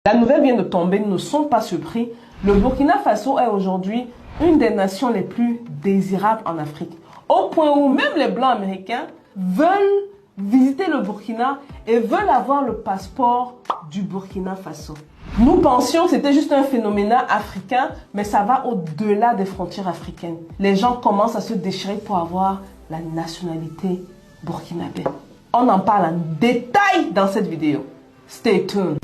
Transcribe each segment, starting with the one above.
La nouvelle vient de tomber, nous ne sommes pas surpris. Le Burkina Faso est aujourd'hui une des nations les plus désirables en Afrique. Au point où même les Blancs américains veulent visiter le Burkina et veulent avoir le passeport du Burkina Faso. Nous pensions que c'était juste un phénomène africain, mais ça va au-delà des frontières africaines. Les gens commencent à se déchirer pour avoir la nationalité burkinabé. On en parle en détail dans cette vidéo. Stay tuned.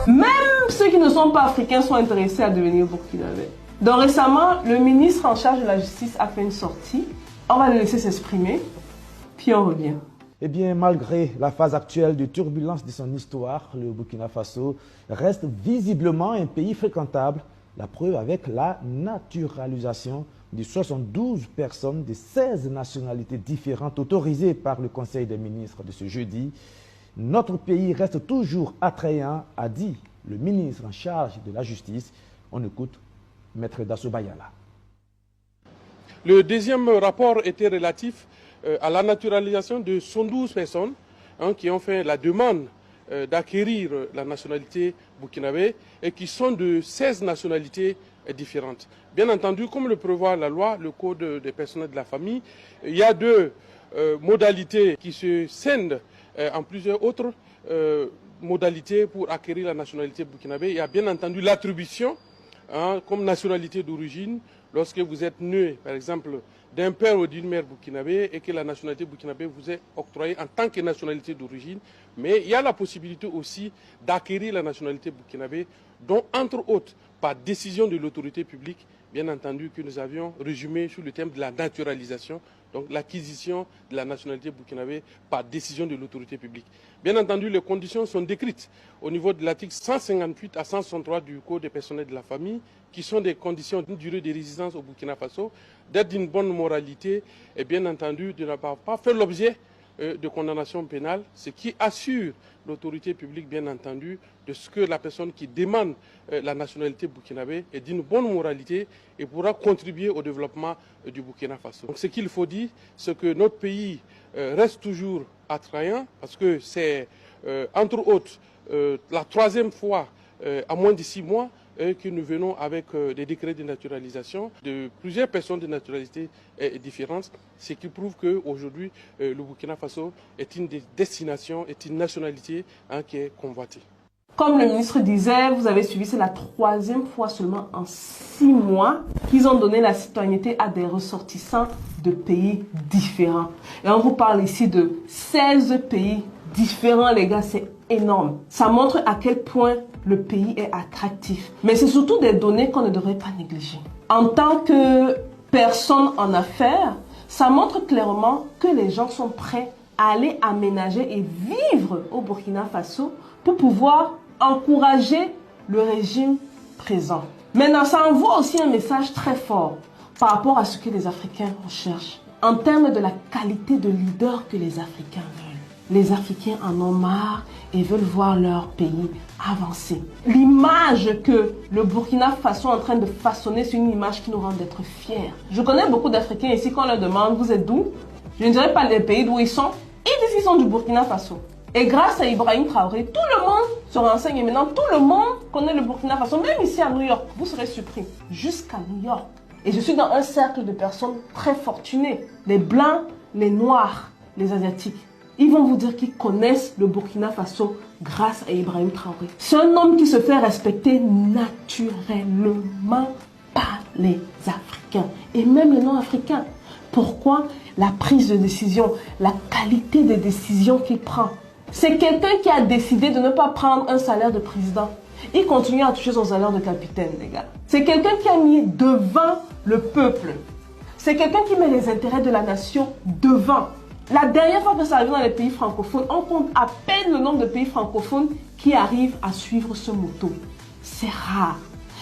Même ceux qui ne sont pas africains sont intéressés à devenir burkinabé. Donc récemment, le ministre en charge de la justice a fait une sortie. On va le laisser s'exprimer, puis on revient. Eh bien, malgré la phase actuelle de turbulence de son histoire, le Burkina Faso reste visiblement un pays fréquentable. La preuve avec la naturalisation de 72 personnes de 16 nationalités différentes autorisées par le Conseil des ministres de ce jeudi. Notre pays reste toujours attrayant, a dit le ministre en charge de la justice. On écoute Maître Dasso Bayala. Le deuxième rapport était relatif à la naturalisation de 112 personnes qui ont fait la demande d'acquérir la nationalité burkinabé et qui sont de 16 nationalités différentes. Bien entendu, comme le prévoit la loi, le code des personnels de la famille, il y a deux modalités qui se scindent en plusieurs autres modalités pour acquérir la nationalité burkinabé. Il y a bien entendu l'attribution comme nationalité d'origine lorsque vous êtes né, par exemple, d'un père ou d'une mère burkinabé et que la nationalité burkinabé vous est octroyée en tant que nationalité d'origine. Mais il y a la possibilité aussi d'acquérir la nationalité burkinabé, dont entre autres par décision de l'autorité publique, bien entendu que nous avions résumé sous le thème de la naturalisation, donc l'acquisition de la nationalité burkinabé par décision de l'autorité publique. Bien entendu, les conditions sont décrites au niveau de l'article 158 à 163 du Code des personnels de la famille, qui sont des conditions d'une durée de résidence au Burkina Faso, d'être d'une bonne moralité et bien entendu de ne pas faire l'objet de condamnation pénale, ce qui assure l'autorité publique, bien entendu, de ce que la personne qui demande la nationalité burkinabé est d'une bonne moralité et pourra contribuer au développement du Burkina Faso. Donc ce qu'il faut dire, c'est que notre pays reste toujours attrayant parce que c'est, entre autres, la troisième fois à moins de 6 mois que nous venons avec des décrets de naturalisation de plusieurs personnes de nationalités différentes, ce qui prouve qu'aujourd'hui, le Burkina Faso est une des destinations, est une nationalité qui est convoitée. Comme le ministre disait, vous avez suivi, c'est la troisième fois seulement en 6 mois qu'ils ont donné la citoyenneté à des ressortissants de pays différents. Et on vous parle ici de 16 pays différents, les gars, c'est énorme. Ça montre à quel point le pays est attractif. Mais c'est surtout des données qu'on ne devrait pas négliger. En tant que personne en affaires, ça montre clairement que les gens sont prêts à aller aménager et vivre au Burkina Faso pour pouvoir encourager le régime présent. Maintenant, ça envoie aussi un message très fort par rapport à ce que les Africains recherchent en termes de la qualité de leader que les Africains veulent. Les Africains en ont marre et veulent voir leur pays avancer. L'image que le Burkina Faso est en train de façonner, c'est une image qui nous rend d'être fiers. Je connais beaucoup d'Africains ici, quand on leur demande « vous êtes d'où ?» Je ne dirais pas les pays d'où ils sont. Ils disent qu'ils sont du Burkina Faso. Et grâce à Ibrahim Traoré, tout le monde se renseigne et maintenant tout le monde connaît le Burkina Faso. Même ici à New York, vous serez surpris. Jusqu'à New York. Et je suis dans un cercle de personnes très fortunées. Les Blancs, les Noirs, les Asiatiques. Ils vont vous dire qu'ils connaissent le Burkina Faso grâce à Ibrahim Traoré. C'est un homme qui se fait respecter naturellement par les Africains et même les non-africains. Pourquoi? La prise de décision, la qualité des décisions qu'il prend. C'est quelqu'un qui a décidé de ne pas prendre un salaire de président. Il continue à toucher son salaire de capitaine, les gars. C'est quelqu'un qui a mis devant le peuple. C'est quelqu'un qui met les intérêts de la nation devant. La dernière fois que ça arrive dans les pays francophones, on compte à peine le nombre de pays francophones qui arrivent à suivre ce motto. C'est rare.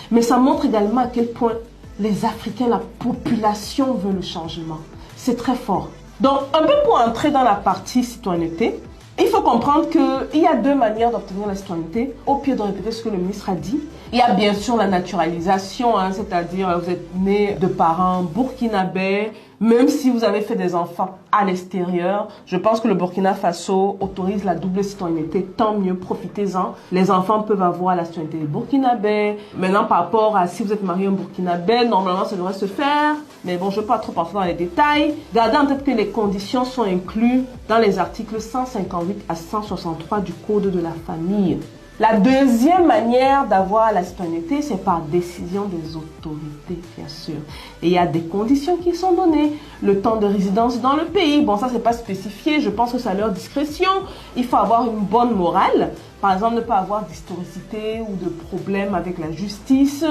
Mais ça montre également à quel point les Africains, la population veut le changement. C'est très fort. Donc, un peu pour entrer dans la partie citoyenneté, il faut comprendre qu'il y a deux manières d'obtenir la citoyenneté. Au pied de répéter ce que le ministre a dit, il y a bien sûr la naturalisation, c'est-à-dire vous êtes né de parents burkinabés, Même si vous avez fait des enfants à l'extérieur, je pense que le Burkina Faso autorise la double citoyenneté. Tant mieux, profitez-en. Les enfants peuvent avoir la citoyenneté burkinabé. Maintenant, par rapport à si vous êtes marié en burkinabé, normalement, ça devrait se faire. Mais bon, je ne vais pas trop partir dans les détails. Gardez en tête que les conditions sont incluses dans les articles 158 à 163 du Code de la famille. La deuxième manière d'avoir la citoyenneté, c'est par décision des autorités, bien sûr. Et il y a des conditions qui sont données. Le temps de résidence dans le pays, bon, ça, c'est pas spécifié. Je pense que c'est à leur discrétion. Il faut avoir une bonne morale. Par exemple, ne pas avoir d'historicité ou de problème avec la justice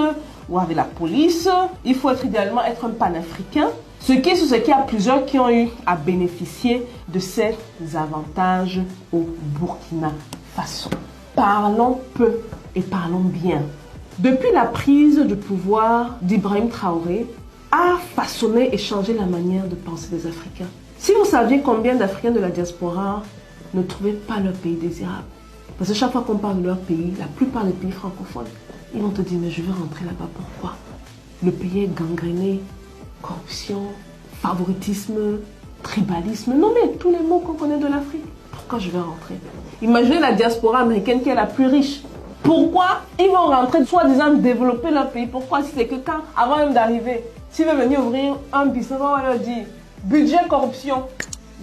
ou avec la police. Il faut idéalement être un panafricain. Ce qui est sur ce qu'il y a plusieurs qui ont eu à bénéficier de ces avantages au Burkina Faso. Parlons peu et parlons bien. Depuis la prise de pouvoir d'Ibrahim Traoré, a façonné et changé la manière de penser des Africains. Si vous saviez combien d'Africains de la diaspora ne trouvaient pas leur pays désirable, parce que chaque fois qu'on parle de leur pays, la plupart des pays francophones, ils vont te dire, mais je veux rentrer là-bas, pourquoi? Le pays est gangréné, corruption, favoritisme, tribalisme, non mais tous les mots qu'on connaît de l'Afrique. Pourquoi je vais rentrer? Imaginez la diaspora américaine qui est la plus riche. Pourquoi ils vont rentrer, soi-disant développer leur pays? Pourquoi? Si c'est que quand, avant même d'arriver, s'ils veulent venir ouvrir un business, on va leur dire budget corruption.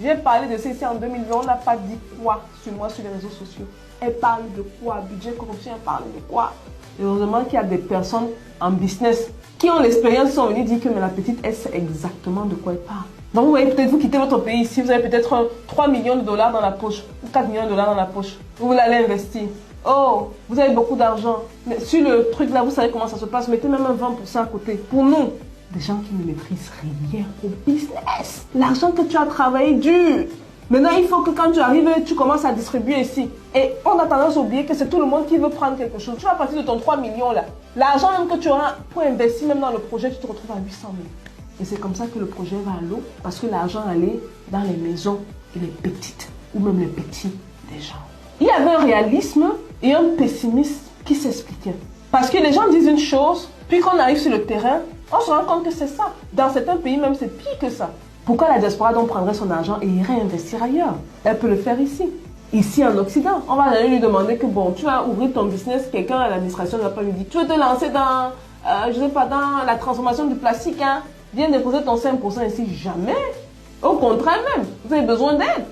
J'ai parlé de ça ici en 2020, on n'a pas dit quoi sur moi sur les réseaux sociaux. Elle parle de quoi? Budget corruption, elle parle de quoi? Et heureusement qu'il y a des personnes en business qui ont l'expérience, qui sont venues dire que mais la petite, elle sait exactement de quoi elle parle. Donc vous voyez, peut-être vous quittez votre pays ici, vous avez peut-être 3 millions de dollars dans la poche, ou 4 millions de dollars dans la poche. Vous voulez aller investir. Oh, vous avez beaucoup d'argent. Mais sur le truc là, vous savez comment ça se passe. Mettez même un 20% à côté. Pour nous, des gens qui ne maîtrisent rien au business. L'argent que tu as travaillé dur. Maintenant, il faut que quand tu arrives, tu commences à distribuer ici. Et on a tendance à oublier que c'est tout le monde qui veut prendre quelque chose. Tu vas partir de ton 3 millions là. L'argent même que tu auras pour investir même dans le projet, tu te retrouves à 800 000. Et c'est comme ça que le projet va à l'eau, parce que l'argent allait dans les maisons et les petites, ou même les petits des gens. Il y avait un réalisme et un pessimisme qui s'expliquaient. Parce que les gens disent une chose, puis quand on arrive sur le terrain, on se rend compte que c'est ça. Dans certains pays même, c'est pire que ça. Pourquoi la diaspora donc prendrait son argent et irait investir ailleurs? Elle peut le faire ici. Ici en Occident, on va aller lui demander que bon, tu vas ouvrir ton business, quelqu'un à l'administration ne va pas lui dire, tu veux te lancer dans, je sais pas, dans la transformation du plastique, hein? Viens déposer ton 5% ici. Jamais. Au contraire même, vous avez besoin d'aide.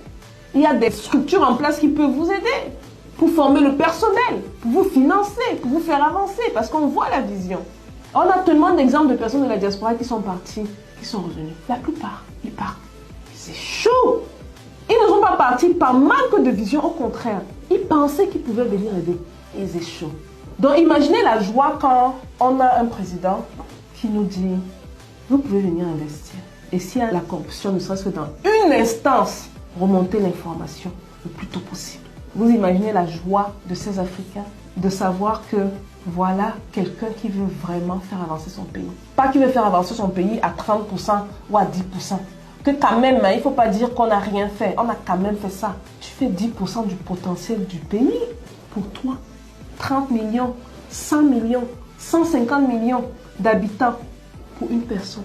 Il y a des structures en place qui peuvent vous aider pour former le personnel, pour vous financer, pour vous faire avancer, parce qu'on voit la vision. On a tellement d'exemples de personnes de la diaspora qui sont parties, qui sont revenues. La plupart, ils partent. C'est chaud. Ils ne sont pas partis par manque de vision, au contraire. Ils pensaient qu'ils pouvaient venir aider. Ils échouent. Donc imaginez la joie quand on a un président qui nous dit vous pouvez venir investir. Et s'il y a la corruption, ne serait-ce que dans une instance, remonter l'information le plus tôt possible. Vous imaginez la joie de ces Africains de savoir que voilà quelqu'un qui veut vraiment faire avancer son pays. Pas qui veut faire avancer son pays à 30% ou à 10%. Que quand même, il ne faut pas dire qu'on n'a rien fait. On a quand même fait ça. Tu fais 10% du potentiel du pays pour toi. 30 millions, 100 millions, 150 millions d'habitants. Pour une personne,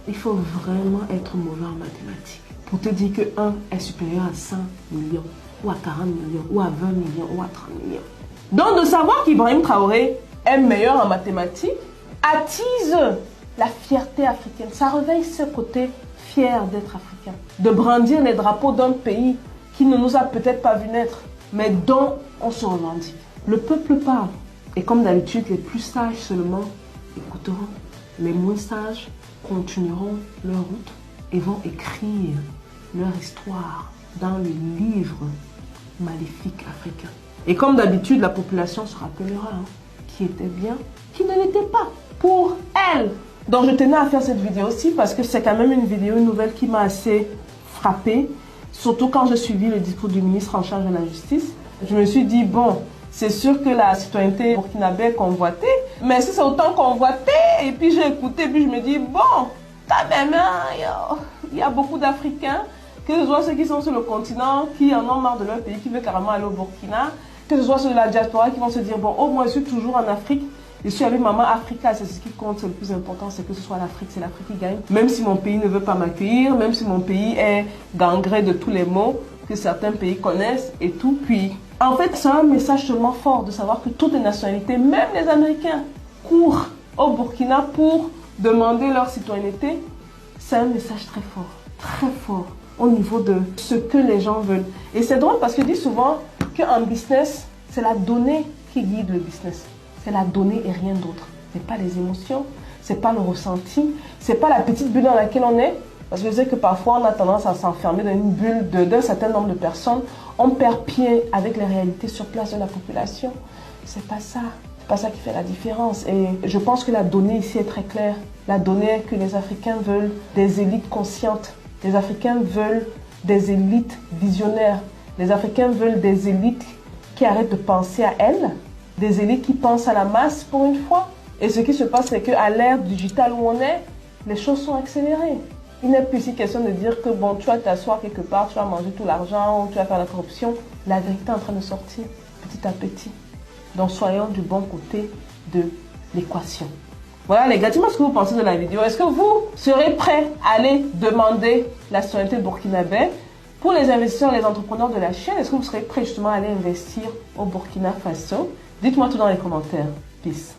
il faut vraiment être mauvais en mathématiques pour te dire que 1 est supérieur à 100 millions, ou à 40 millions, ou à 20 millions, ou à 30 millions. Donc de savoir qu'Ibrahim Traoré est meilleur en mathématiques attise la fierté africaine. Ça réveille ce côté fier d'être africain. De brandir les drapeaux d'un pays qui ne nous a peut-être pas vu naître, mais dont on se revendique. Le peuple parle. Et comme d'habitude, les plus sages seulement écouteront. Les moins sages continueront leur route et vont écrire leur histoire dans le livre maléfique africain. Et comme d'habitude, la population se rappellera qui était bien, qui ne l'était pas pour elle. Donc je tenais à faire cette vidéo aussi parce que c'est quand même une vidéo, une nouvelle qui m'a assez frappée. Surtout quand j'ai suivi le discours du ministre en charge de la justice. Je me suis dit, bon, c'est sûr que la citoyenneté burkinabé est convoitée, mais si c'est autant convoité, et puis j'ai écouté, puis je me dis, bon, quand même, il y a beaucoup d'Africains, que ce soit ceux qui sont sur le continent, qui en ont marre de leur pays, qui veulent carrément aller au Burkina, que ce soit ceux de la diaspora qui vont se dire, bon, au moins je suis toujours en Afrique, Je suis avec Maman Africa, c'est ce qui compte, c'est le plus important, c'est que ce soit l'Afrique, c'est l'Afrique qui gagne. Même si mon pays ne veut pas m'accueillir, même si mon pays est gangré de tous les maux que certains pays connaissent et tout. Puis, en fait, c'est un message tellement fort de savoir que toutes les nationalités, même les Américains, courent au Burkina pour demander leur citoyenneté. C'est un message très fort au niveau de ce que les gens veulent. Et c'est drôle parce que je dis souvent qu'en business, c'est la donnée qui guide le business. C'est la donnée et rien d'autre. C'est pas les émotions, c'est pas le ressenti, c'est pas la petite bulle dans laquelle on est. Parce que je sais que parfois on a tendance à s'enfermer dans une bulle d'un certain nombre de personnes. On perd pied avec les réalités sur place de la population. C'est pas ça. C'est pas ça qui fait la différence. Et je pense que la donnée ici est très claire. La donnée est que les Africains veulent des élites conscientes. Les Africains veulent des élites visionnaires. Les Africains veulent des élites qui arrêtent de penser à elles. Des élites qui pensent à la masse pour une fois. Et ce qui se passe, c'est qu'à l'ère digitale où on est, les choses sont accélérées. Il n'est plus ici question de dire que bon, tu vas t'asseoir quelque part, tu vas manger tout l'argent, ou tu vas faire la corruption. La vérité est en train de sortir petit à petit. Donc soyons du bon côté de l'équation. Voilà les gars, dis-moi ce que vous pensez de la vidéo. Est-ce que vous serez prêts à aller demander la citoyenneté burkinabé? Pour les investisseurs, les entrepreneurs de la chaîne, est-ce que vous serez prêts justement à aller investir au Burkina Faso? Dites-moi tout dans les commentaires. Peace.